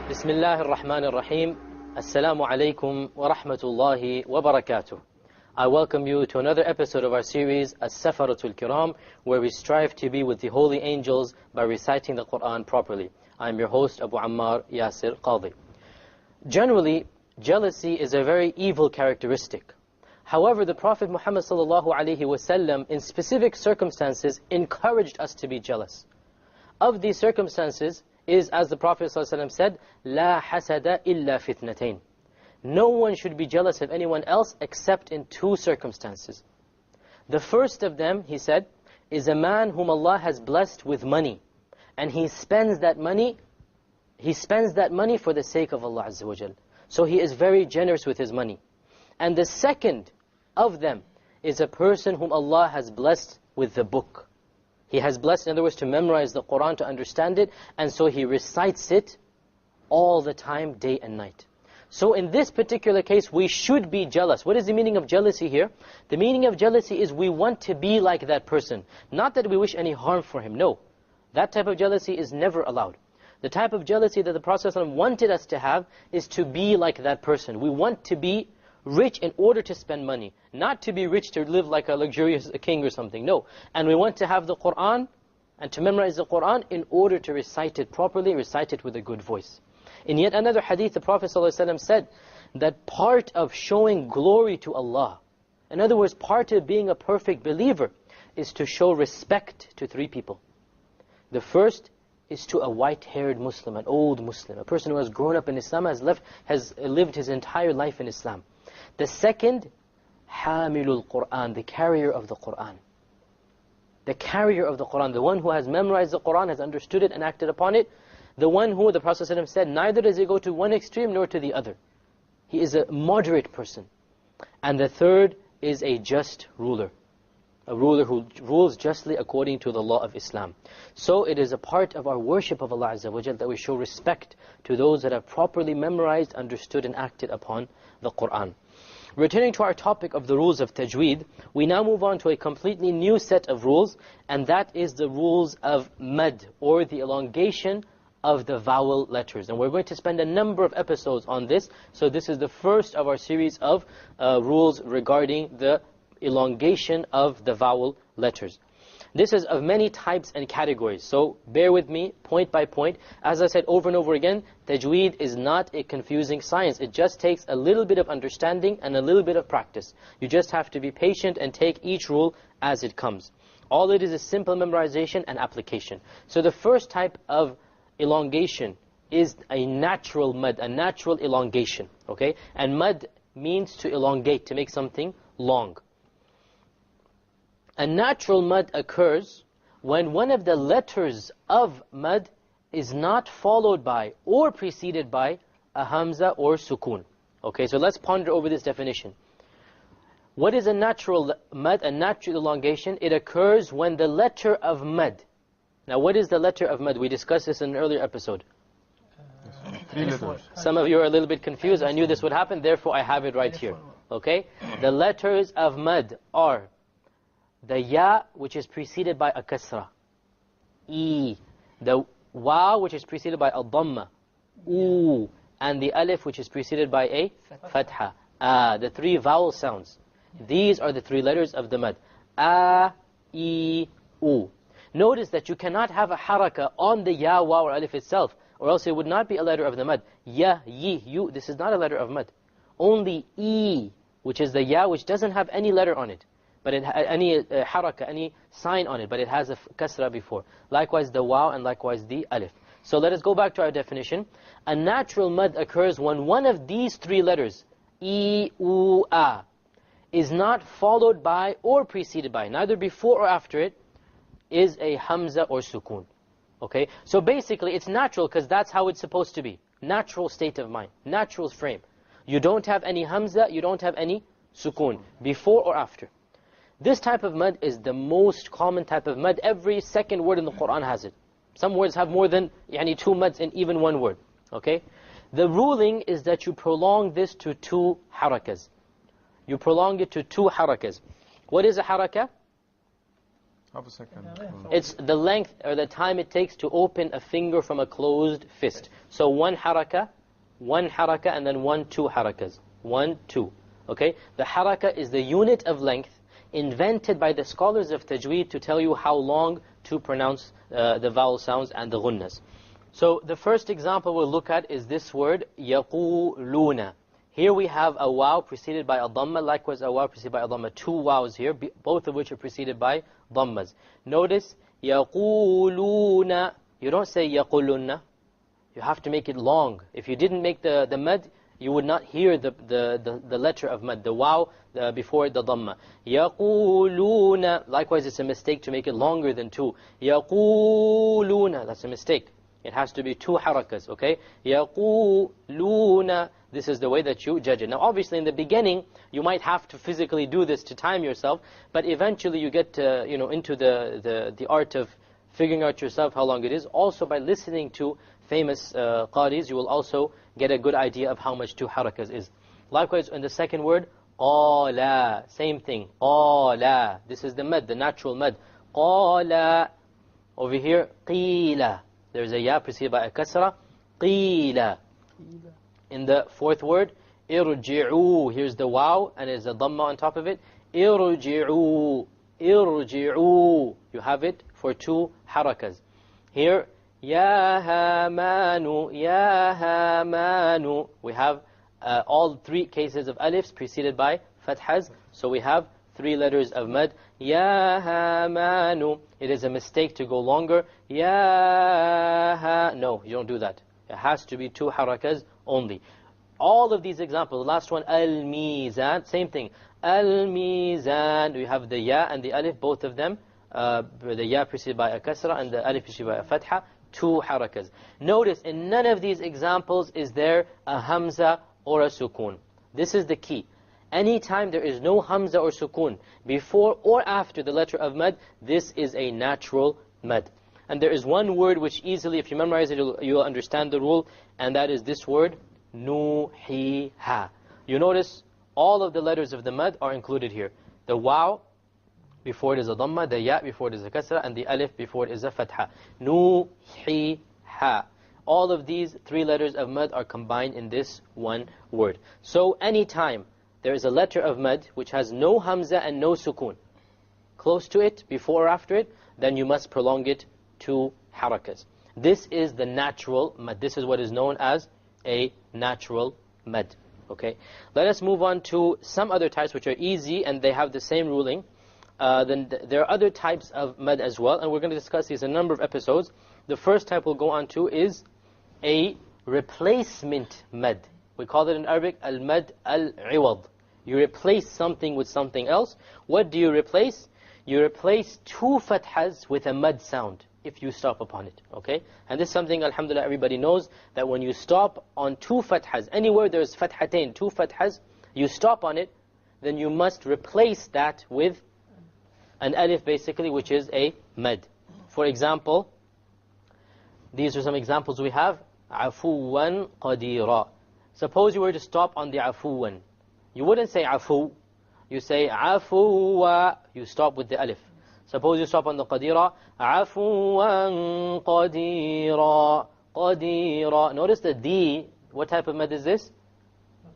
Bismillah ar-Rahman ar-Rahim. Assalamu alaikum wa rahmatullahi wa barakatuh. I welcome you to another episode of our series, Safara Keram, where we strive to be with the holy angels by reciting the Quran properly. I am your host, Abu Ammar Yasir Qadhi. Generally, jealousy is a very evil characteristic. However, the Prophet Muhammad sallallahu alaihi wasallam, in specific circumstances, encouraged us to be jealous. Of these circumstances is, as the Prophet ﷺ said, "La hasada illa fitnatain." No one should be jealous of anyone else except in two circumstances. The first of them, he said, is a man whom Allah has blessed with money, and he spends that money for the sake of Allah Azza wa Jal. So he is very generous with his money. And the second of them is a person whom Allah has blessed with the book. He has blessed, in other words, to memorize the Quran, to understand it, and so he recites it all the time, day and night. So in this particular case, we should be jealous. What is the meaning of jealousy here? The meaning of jealousy is we want to be like that person. Not that we wish any harm for him, no. That type of jealousy is never allowed. The type of jealousy that the Prophet ﷺ wanted us to have is to be like that person. We want to be rich in order to spend money, not to be rich to live like a luxurious king or something, no. And we want to have the Quran and to memorize the Quran in order to recite it properly, recite it with a good voice. In yet another hadith, the Prophet ﷺ said that part of showing glory to Allah, in other words, part of being a perfect believer, is to show respect to three people. The first is to a white-haired Muslim, an old Muslim, a person who has grown up in Islam, has lived his entire life in Islam. The second, Hamilul Quran, the carrier of the Quran. The carrier of the Quran, the one who has memorized the Quran, has understood it and acted upon it. The one who, the Prophet ﷺ said, neither does he go to one extreme nor to the other. He is a moderate person. And the third is a just ruler. A ruler who rules justly according to the law of Islam. So it is a part of our worship of Allah Azza wa Jal that we show respect to those that have properly memorized, understood and acted upon the Quran. Returning to our topic of the rules of Tajweed, we now move on to a completely new set of rules, and that is the rules of mad, or the elongation of the vowel letters. And we're going to spend a number of episodes on this, so this is the first of our series of rules regarding the elongation of the vowel letters. This is of many types and categories, so bear with me point by point. As I said over and over again, Tajweed is not a confusing science. It just takes a little bit of understanding and a little bit of practice. You just have to be patient and take each rule as it comes. All it is simple memorization and application. So the first type of elongation is a natural mad, a natural elongation. Okay? And mad means to elongate, to make something long. A natural mad occurs when one of the letters of mad is not followed by or preceded by a hamza or sukoon. Okay, so let's ponder over this definition. What is a natural mad, a natural elongation? It occurs when the letter of mad. Now what is the letter of mad? We discussed this in an earlier episode. Some of you are a little bit confused. I knew this would happen, therefore I have it right here. Okay, the letters of mad are the ya, which is preceded by a kasra, e, the wa, which is preceded by a dhamma, u, and the alif, which is preceded by a fatha, the three vowel sounds. These are the three letters of the mad. A, e, u. Notice that you cannot have a haraka on the ya, wa, or alif itself, or else it would not be a letter of the mad. Ya, yi, yu, this is not a letter of mad. Only e, which is the ya, which doesn't have any letter on it, but it any haraka, any sign on it, but it has a kasra before. Likewise the waw and likewise the alif. So let us go back to our definition. A natural mad occurs when one of these three letters, e, u, a, is not followed by or preceded by, neither before or after it, is a hamza or sukoon. Okay? So basically it's natural because that's how it's supposed to be. Natural state of mind, natural frame. You don't have any hamza, you don't have any sukoon, before or after. This type of mad is the most common type of mad. Every second word in the Quran has it. Some words have more than two mads in even one word. Okay? The ruling is that you prolong this to two harakas. You prolong it to two harakas. What is a haraka? Half a second. It's the length or the time it takes to open a finger from a closed fist. So one haraka, and then 1, 2 harakas. 1, 2. Okay? The haraka is the unit of length invented by the scholars of Tajweed to tell you how long to pronounce the vowel sounds and the ghunnas. So the first example we'll look at is this word, يَقُولُونَ. Here we have a waw preceded by a dhamma, likewise a waw preceded by a dhamma. 2 waws here, both of which are preceded by dhammas. Notice, يَقُولُونَ. You don't say يَقُولُنَّ. You have to make it long. If you didn't make the mad, you would not hear the letter of mad, the waw before the dhamma. يَقُولُونَ. Likewise, it's a mistake to make it longer than 2. يَقُولُونَ. That's a mistake. It has to be 2 harakas, okay? يَقُولُونَ. This is the way that you judge it. Now, obviously, in the beginning, you might have to physically do this to time yourself, but eventually you get into the art of figuring out yourself how long it is. Also, by listening to famous qadis, you will also get a good idea of how much 2 harakas is. Likewise, in the second word, qala. Same thing. Qala. This is the mad, the natural mad. Qala. Over here, qila. There's a ya preceded by a kasra. Qila. In the fourth word, irji'u. Here's the waw, and there's a dhamma on top of it. Irji'u. Irji'u. You have it for 2 harakas. Here, ya hamanu. Ya hamanu. We have all 3 cases of alifs preceded by fathas. So we have 3 letters of mad. Ya hamanu. It is a mistake to go longer. Ya ha. No, you don't do that. It has to be 2 harakas only. All of these examples, the last one, al-mizan, same thing. Al-mizan, we have the ya and the alif, both of them. The ya preceded by a kasra and the alif preceded by a fatha, 2 harakas. Notice, in none of these examples is there a hamza or a sukun. This is the key. Anytime there is no hamza or sukun before or after the letter of mad, this is a natural mad. And there is one word which easily, if you memorize it, you'll understand the rule, and that is this word, nuhiha. You notice all of the letters of the mad are included here. The waw before it is a dhamma, the ya before it is a kasra, and the alif before it is a fatha. Nuhiha. All of these 3 letters of mad are combined in this one word. So anytime there is a letter of mad which has no hamza and no sukun close to it, before or after it, then you must prolong it 2 harakas. This is the natural mad. This is what is known as a natural mad. Okay. Let us move on to some other types which are easy and they have the same ruling. Then there are other types of mad as well, and we're going to discuss these in a number of episodes. The first type we'll go on to is a replacement mad. We call it in Arabic al-mad al-iwad. You replace something with something else. What do you replace? You replace 2 fathas with a mad sound if you stop upon it, okay? And this is something, alhamdulillah, everybody knows, that when you stop on 2 fathas, anywhere there's fathatain, 2 fathas, you stop on it, then you must replace that with an alif, basically, which is a mad. For example, these are some examples we have. عَفُوًّا قَدِيرًا. Suppose you were to stop on the عَفُوًّا. You wouldn't say عَفُو. You say عَفُوًّا. You stop with the alif. Suppose you stop on the qadira. عَفُوًّا قَدِيرًا. قَدِيرًا. Notice the D. What type of mad is this?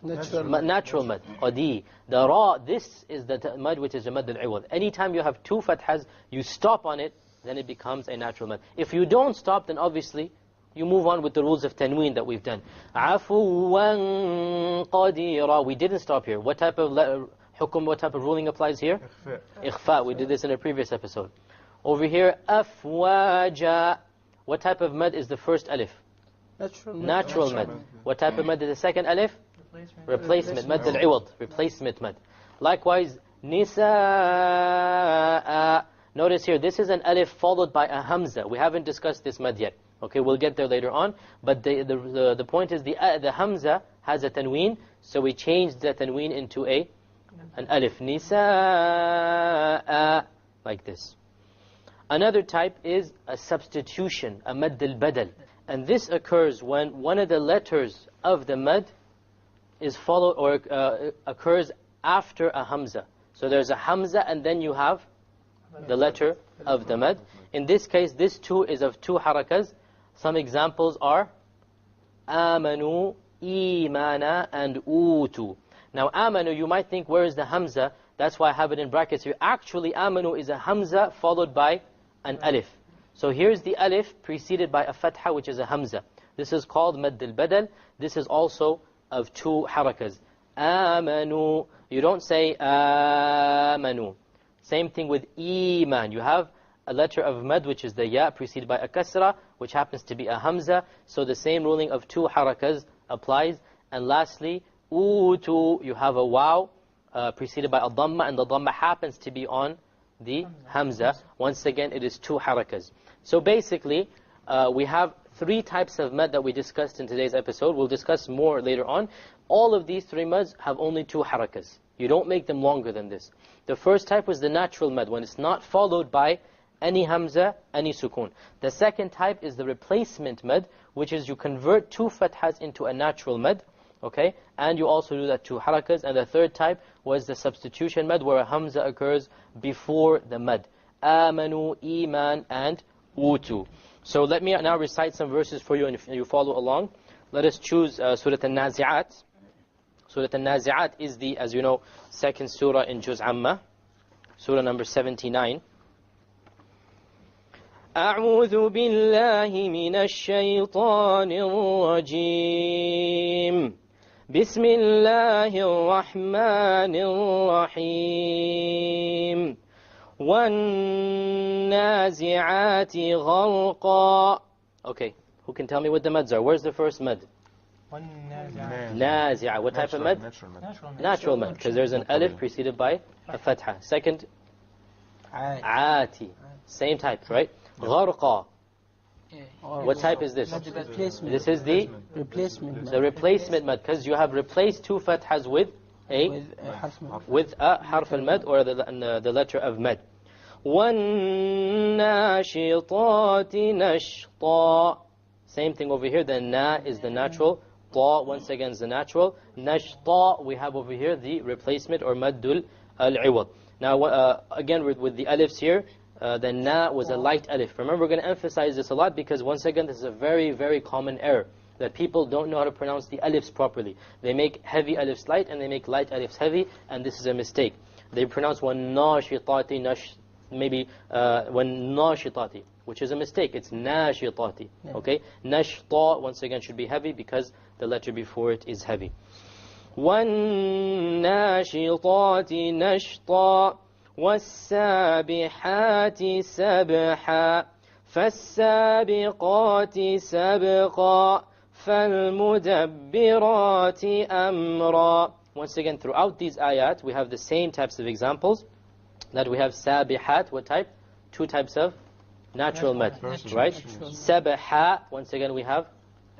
Natural mad. Qadi. The ra, this is the mad which is a mad al-iwad. Anytime you have 2 fathas, you stop on it, then it becomes a natural mad. If you don't stop, then obviously you move on with the rules of tanween that we've done. عَفُوًّا قَدِيرًا. We didn't stop here. What type of hukum, what type of ruling applies here? Ikhfa. We did this in a previous episode. Over here, أَفْوَاجًا. What type of mad is the first alif? Natural mad. What type of mad is the second alif? Replacement. Mad al-iwad. Replacement mad. Likewise, nisaa. Notice here, this is an alif followed by a hamza. We haven't discussed this mad yet. Okay, we'll get there later on. But the point is, the hamza has a tanween, so we changed the tanween into an alif. Nisaa. Like this. Another type is a substitution, a mad al-badal. And this occurs when one of the letters of the mad is followed or occurs after a hamza. So there's a hamza and then you have the letter of the mad. In this case, this two is of two harakas. Some examples are amanu, imana, and utu. Now amanu, you might think, where is the hamza? That's why I have it in brackets here. Actually, amanu is a hamza followed by an alif. So here's the alif preceded by a fatha, which is a hamza. This is called mad al-badal. This is also of two harakas. Amanu. You don't say amanu. Same thing with iman. You have a letter of mad, which is the ya, preceded by a kasra, which happens to be a hamza. So the same ruling of two harakas applies. And lastly, utu, you have a waw, preceded by a dhamma, and the dhamma happens to be on the hamza. Once again, it is two harakas. So basically, we have three types of mad that we discussed in today's episode. We'll discuss more later on. All of these three mads have only two harakas. You don't make them longer than this. The first type was the natural mad, when it's not followed by any hamza, any sukoon. The second type is the replacement mad, which is you convert two fathas into a natural mad. Okay, and you also do that two harakas. And the third type was the substitution mad, where a hamza occurs before the mad. Amanu, iman, and utu. So let me now recite some verses for you, and if you follow along. Let us choose Surah Al-Nazi'at. Surah Al-Nazi'at is the, as you know, second surah in Juz Amma. Surah number 79. أعوذ بالله من الشيطان الرجيم بسم الله الرحمن الرحيم وَالنَّازِعَاتِ غَرْقًا. Okay, who can tell me what the mads are? Where's the first mad? Nazi'a. What type of mad? Natural mad, because there's an alif preceded by a fatha. Second, aati. Same type, right? غَرْقًا. What type is this? This is the replacement mad, because you have replaced two fathas with a harf al-mad, or the letter of mad. وَالنَّاشِطَاتِ نَشْطًا. Same thing over here. The na is the natural. Ta, once again, is the natural. Nashta, we have over here the replacement, or maddul al-iwad. Now, again, with the alifs here, the na was a light alif. Remember, we're going to emphasize this a lot, because once again, this is a very, very common error, that people don't know how to pronounce the alifs properly. They make heavy alifs light, and they make light alifs heavy, and this is a mistake. They pronounce وَالنَّاشِطَاتِ maybe وَالنَّاشِطَاتِ, which is a mistake. It's nashitati. Okay? Nashta, once again, should be heavy, because the letter before it is heavy. وَالنَّاشِطَاتِ نَشْطًا وَالسَّابِحَاتِ سَبْحًا فَالسَّابِقَاتِ سَبْقًا فَالْمُدَبِّرَاتِ أَمْرًا. Once again, throughout these ayat, we have the same types of examples. That we have sabihat, what type? Two types of natural mad, right? Sabaha, once again we have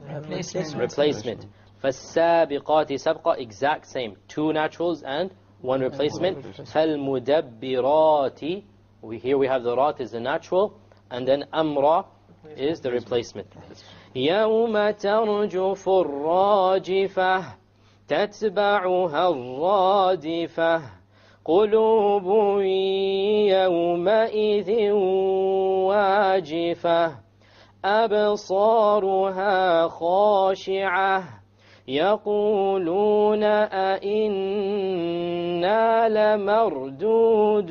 replacement. فَالسَّابِقَاتِ سَبْقًا, exact same. Two naturals and one replacement. فَالْمُدَبِّرَاتِ, here we have the rat is the natural, and then amra is the replacement. يَوْمَ تَرْجُفُ الرَّاجِفَةِ تَتْبَعُهَا الرَّادِفَةِ قُلُوبٌ يَوْمَئِذٍ وَاجِفَةٌ أَبْصَارُهَا خَاشِعَةٌ يَقُولُونَ أَإِنَّا لَمَرْدُودُونَ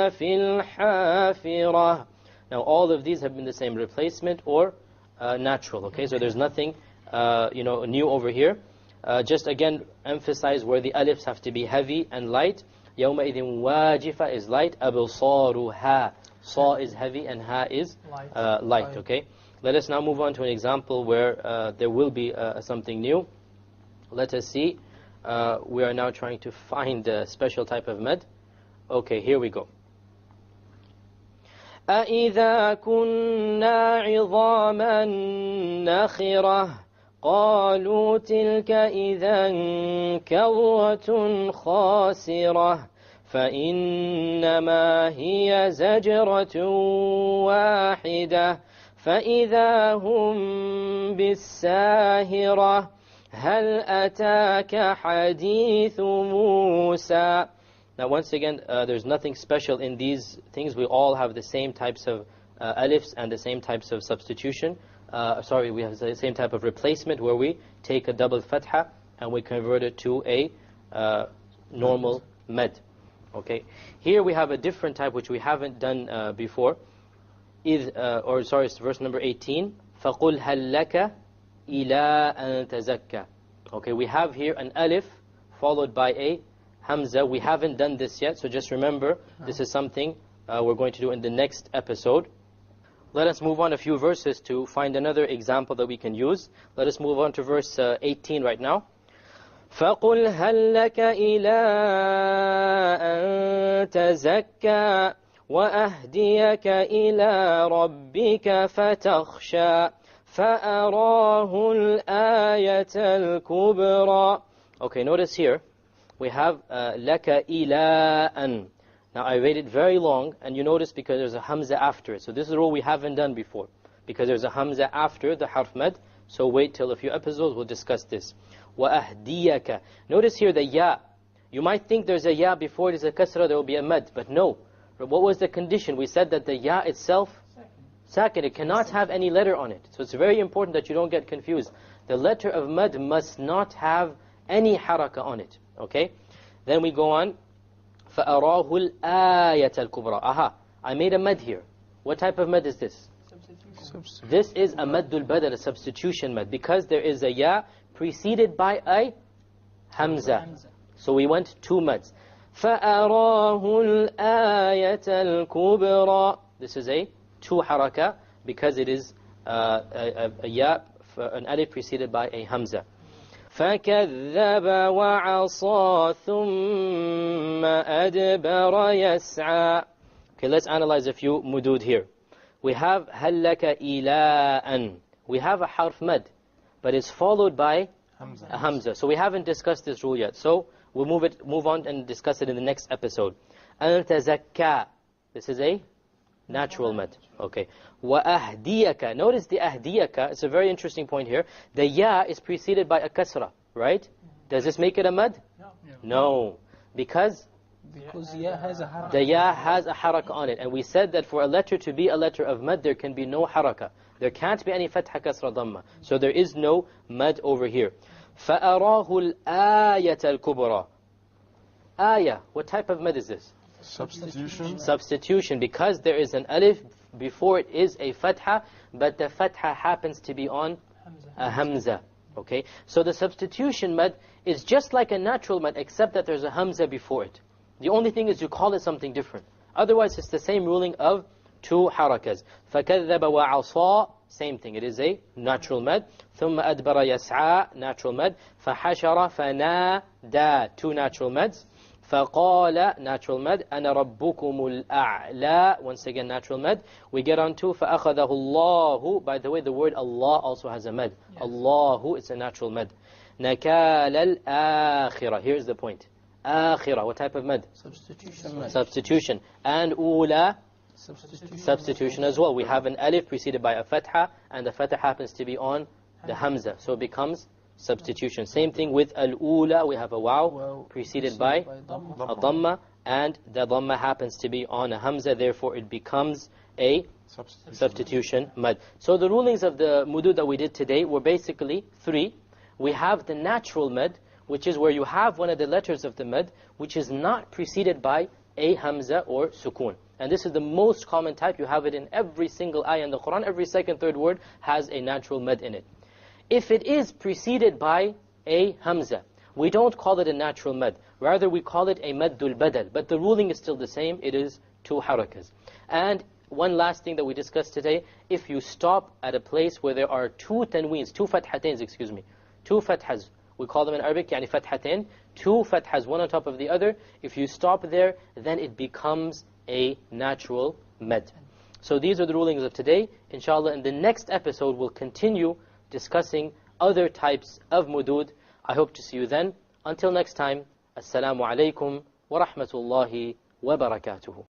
فِي الْحَافِرَةِ. Now all of these have been the same, replacement or natural. Okay, so there's nothing new over here. Just again emphasize where the alifs have to be heavy and light. يَوْمَئِذٍ وَاجِفَةٌ is light. أَبْصَارُهَا, sa is heavy and ha is light. Okay, let us now move on to an example where there will be something new. Let us see. We are now trying to find a special type of mad. Okay, here we go. أَإِذَا كُنَّا عِظَامًا نَخِرَةً قالوا تلك إذا كرة خاسرة فإنما هي زجرة واحدة فإذا هم بالساهرة هل أتاك حديث موسى Now once again, there's nothing special in these things. We all have the same types of alifs and the same types of substitution. We have the same type of replacement where we take a double fatha and we convert it to a normal med. Okay. Here we have a different type which we haven't done before. It's verse number 18. فَقُلْ هَلْ لَكَ إِلَىٰ أَن تَزَكَّى. Okay, we have here an alif followed by a hamza. We haven't done this yet, so just remember, this is something we're going to do in the next episode. Let us move on a few verses to find another example that we can use. Let us move on to verse 18 right now. فَقُلْ هَلْ لَكَ إِلَىٰ أَن تَزَكَّى وَأَهْدِيَكَ إِلَىٰ رَبِّكَ فَتَخْشَىٰ فَأَرَاهُ الْآيَةَ الْكُبْرَى. Okay, notice here, we have لَكَ إِلَىٰ أَن. Now I read it very long, and you notice because there's a hamza after it. So this is a rule we haven't done before, because there's a hamza after the harf mad. So wait till a few episodes, we'll discuss this. وَأَهْدِيَكَ. Notice here the ya. You might think there's a ya before it is a kasra, there will be a mad, but no. What was the condition? We said that the ya itself, sakin, it cannot have any letter on it. So it's very important that you don't get confused. The letter of mad must not have any haraka on it. Okay? Then we go on. فَأَرَاهُ الْآيَةَ الْكُبْرَى. Aha, I made a mad here. What type of mad is this? This is a maddul badal, a substitution mad, because there is a ya preceded by a hamza. So we went two mads. فَأَرَاهُ الْآيَةَ الْكُبْرَى. This is a two haraka, because it is a ya, an alif preceded by a hamza. فَكَذَّبَ وَعَصَى ثُمَّ أَدْبَرَ يَسْعَى. Okay, let's analyze a few mudud here. We have هَلْ لَكَ إِلَىٰ أَن. We have a harf mad, but it's followed by a hamza. So we haven't discussed this rule yet. So we'll move on and discuss it in the next episode. أَن تَزَكَّى. This is a natural mad. Okay. وَأَهْدِيَكَ. Notice the ahdiyaka, it's a very interesting point here. The ya is preceded by a kasra, right? Does this make it a mad? No. Because the ya has a haraka. The ya has a haraka on it. And we said that for a letter to be a letter of mad, there can be no haraka. There can't be any fatha, kasra, dhamma. So there is no mad over here. فَأَرَاهُ الْآيَةَ الْكُبْرَى. Ayah, what type of mad is this? Substitution. Substitution, because there is an alif before it is a fatha, but the fatha happens to be on a hamza. Okay, so the substitution mad is just like a natural mad, except that there's a hamza before it. The only thing is you call it something different. Otherwise, it's the same ruling of two harakas. فَكَذَّبَ وَعَصَى. Same thing, it is a natural mad. ثُمَّ أَدْبَرَ يَسْعَى. Natural mad. فَحَشَرَ فَنَادَى. Two natural mads. فَقَالَ, natural mad. أَنَا رَبُّكُمُ الْأَعْلَى. Once again, natural mad. We get on to فَأَخَذَهُ اللَّهُ. By the way, the word Allah also has a mad. Yes. Allahu, it's a natural mad. نَكَالَ الْآخِرَةِ. Here's the point. آخِرَةِ, what type of mad? Substitution. Substitution. And أولى, substitution as well. We have an alif preceded by a fatha, and the fatha happens to be on the hamza. So it becomes substitution. Same thing with al-ula, we have a waw preceded by a dhamma, and the dhamma happens to be on a hamza, therefore it becomes a substitution mad. So the rulings of the mudud that we did today were basically three. We have the natural mad, which is where you have one of the letters of the mad, which is not preceded by a hamza or sukoon. And this is the most common type. You have it in every single ayah in the Quran. Every second, third word has a natural mad in it. If it is preceded by a hamza, we don't call it a natural mad. Rather, we call it a maddul badal. But the ruling is still the same. It is two harakas. And one last thing that we discussed today, if you stop at a place where there are two tanweens, two fathatains, two fathas, we call them in Arabic, yani fathatain, two fathas, one on top of the other. If you stop there, then it becomes a natural mad. So these are the rulings of today. Inshallah, in the next episode, we'll continue discussing other types of mudud. I hope to see you then. Until next time, Assalamu alaikum wa rahmatullahi wa barakatuhu.